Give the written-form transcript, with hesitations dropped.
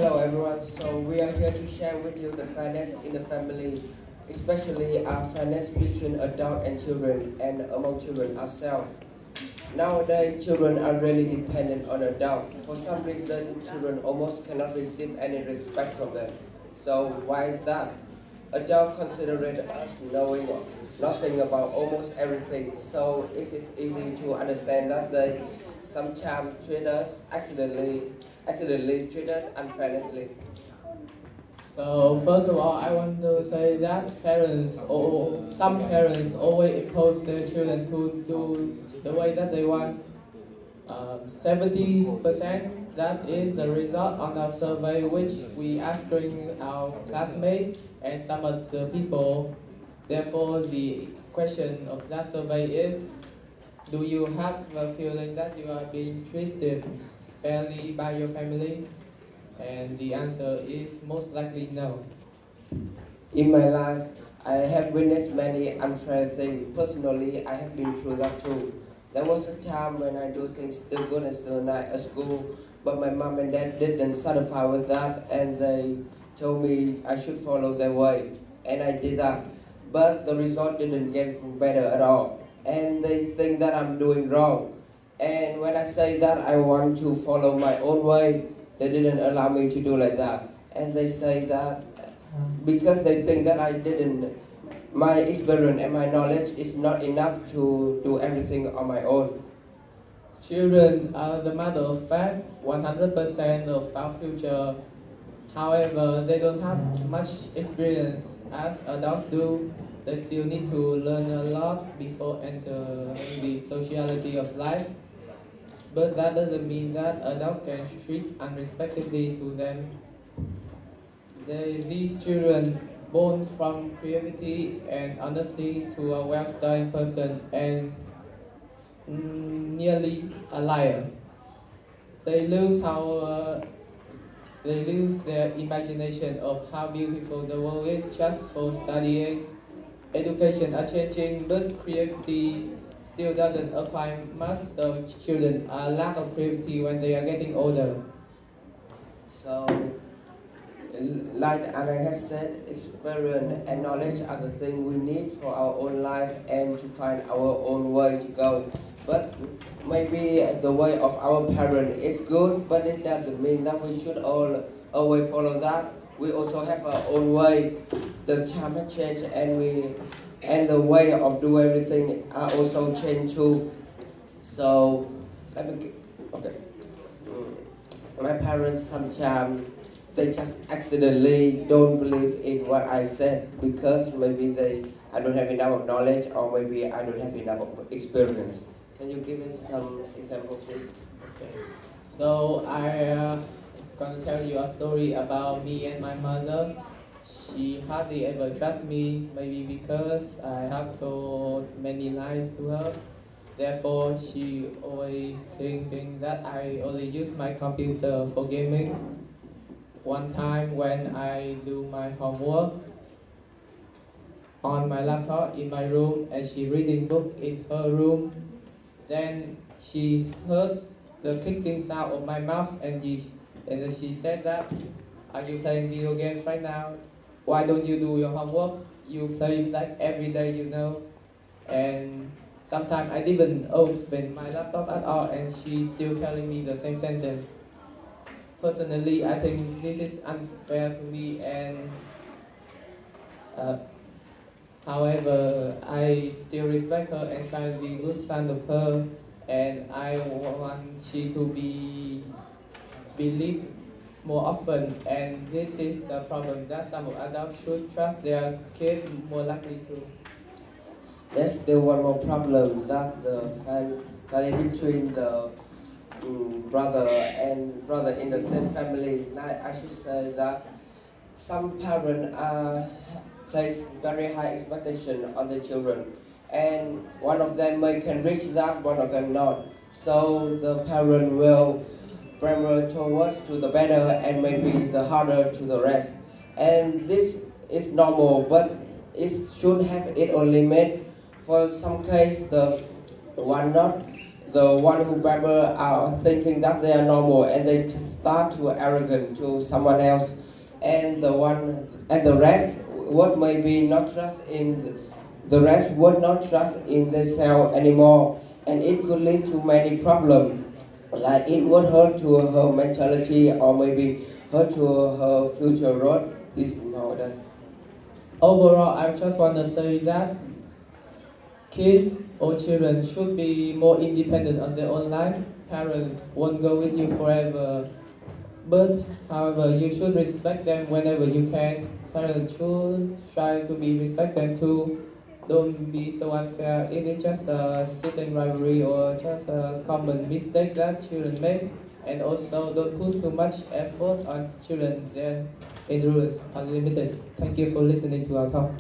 Hello everyone, so we are here to share with you the fairness in the family, especially our fairness between adult and children and among children ourselves. Nowadays, children are really dependent on adults. For some reason, children almost cannot receive any respect from them. So why is that? Adults consider us knowing nothing about almost everything, so it is easy to understand that they sometimes treat us accidentally treated unfairly. So first of all, I want to say that parents or some parents always impose their children to do the way that they want. 70% that is the result on our survey which we asking our classmates and some of the people. Therefore, the question of that survey is, do you have a feeling that you are being treated fairly by your family? And the answer is most likely no. In my life, I have witnessed many unfair things. Personally, I have been through that too. There was a time when I do things still good and still nice at school, but my mom and dad didn't satisfy with that, and they told me I should follow their way, and I did that. But the result didn't get better at all, and they think that I'm doing wrong. And when I say that I want to follow my own way, they didn't allow me to do like that. And they say that because they think that I didn't, my experience and my knowledge is not enough to do everything on my own. Children are the matter of fact, 100% of our future. However, they don't have much experience as adults do. They still need to learn a lot before entering the sociality of life. But that doesn't mean that adults can treat unrespectfully to them. These children born from creativity and honesty to a well-studied person and nearly a liar. They they lose their imagination of how beautiful the world is just for studying. Education are changing, but creativity still doesn't apply much, so children are lack of creativity when they are getting older. So, like Anna has said, experience and knowledge are the things we need for our own life and to find our own way to go. But maybe the way of our parents is good, but it doesn't mean that we should all always follow that. We also have our own way. The time has changed, and the way of do everything are also changed too. So let me okay. My parents sometimes they just accidentally don't believe in what I said because maybe I don't have enough knowledge or maybe I don't have enough experience. Can you give me some examples, please? Okay. So I gonna tell you a story about me and my mother. She hardly ever trusts me, maybe because I have told many lies to her. Therefore, she always thinking that I only use my computer for gaming. One time when I do my homework on my laptop in my room and she reading book in her room, then she heard the clicking sound of my mouse and then she said that, are you playing video games right now? Why don't you do your homework? You play like every day, you know. And sometimes I didn't open my laptop at all and she's still telling me the same sentence. Personally, I think this is unfair to me and however, I still respect her and try to be a good son of her, and I want she to be believed more often, and this is a problem that some adults should trust their kids more likely to. There's still one more problem that the family between the brother in the same family. Like I should say that some parents place very high expectation on their children, and one of them may can reach that, one of them not. So the parent will primary towards to the better and maybe the harder to the rest. And this is normal, but it should have its own limit. For some case, the one not the one who babble are thinking that they are normal and they just start to arrogant to someone else, and the rest would maybe not trust in the rest would not trust in themselves anymore, and it could lead to many problems. Like it would hurt to her mentality or maybe hurt to her future road. Please know that. Overall, I just want to say that kids or children should be more independent on their own life. Parents won't go with you forever, but however, you should respect them whenever you can. Parents should try to be respect them too. Don't be so unfair. If it's just a sibling rivalry or just a common mistake that children make, and also don't put too much effort on children, then it rules unlimited. Thank you for listening to our talk.